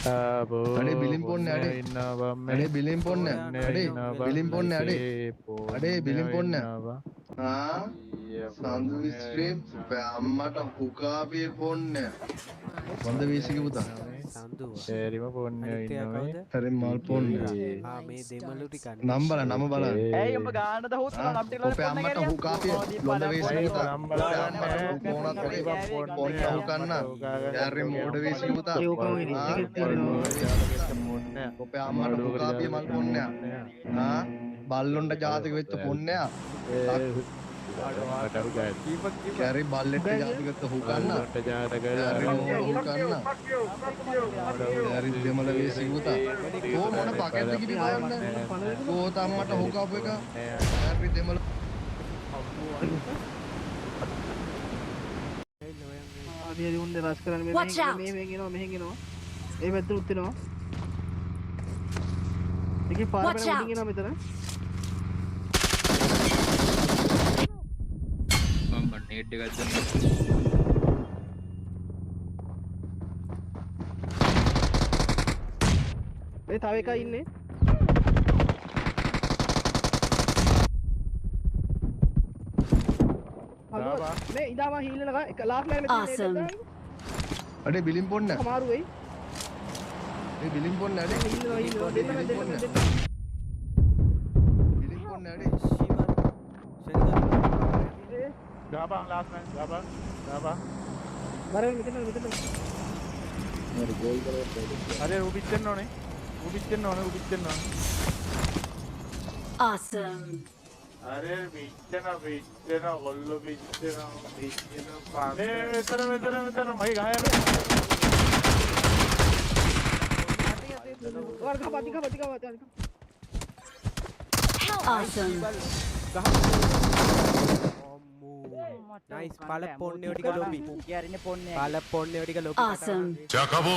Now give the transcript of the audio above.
අඩේ බිලිම් පොන්නේ අඩේ අඩේ බිලිම් පොන්නේ අඩේ බිලිම් පොන්නේ අඩේ බිලිම් පොන්නේ සඳු ස්ට්‍රීම් අම්මට හුකාපිය පොන්නේ හොඳ වීසික පුතා ශේරිම පොන්නේ ඉන්නවනේ හරි මල් පොන්නේ මේ දෙමළු ටික නම් බලන්න නම් බලන්න ඇයි උඹ ගානද හොස්සලා නම් ටික ඔපේ අම්මට හුකාපිය ලොඳ වීසික පුතා නම් බලන්න කොනත් පොන්න හුකන්න යාරි මෝඩ වීසික පුතා ඔපේ අම්මට හුකාපිය මල් පොන්නේ බල්ලොන්ට ජාතක වෙච්ච පොන්නේ කැරි බල්ලෙට ජාතිකත්ත හුකන්න හුකන්න දෙමළ වේසි පුතා කෝ මොන පකට්ට කිරි බලන්න කෝ තම්මට හුකාපු එක කැරි දෙමළ ආදී උන්ද රස් කරන්න මෙහෙන් එනවා මෙහෙන් එනවා ඒ පැත්තට උත්තිනවා ඒකේ පාර පැන උඩින් එනවා මෙතන නෙට් එකක් දැම්මා මේ තව එකයි ඉන්නේ මේ ඉඳාම හීලනක එක ලාස් ලයින් මෙතන අඩේ බිලිම් පොන්න අමාරු වෙයි මේ බිලිම් පොන්න අඩේ හීලනවා බිලිම් පොන්න අඩේ ගාබන් ලාස් මෑන් ගාබන් බරෙන් මෙතන අර උබිච්චෙන්න ඕනේ Awesome. අර විච්චන ඔල්ල විච්චන පානේ මෙතන මයි ගහයන වර්ග පතික Awesome. නයිස් පළ පොන්නේ ටික ලොබි කියරිනේ පොන්නේ පළ පොන්නේ ටික ලොබි Awesome. Se acabó.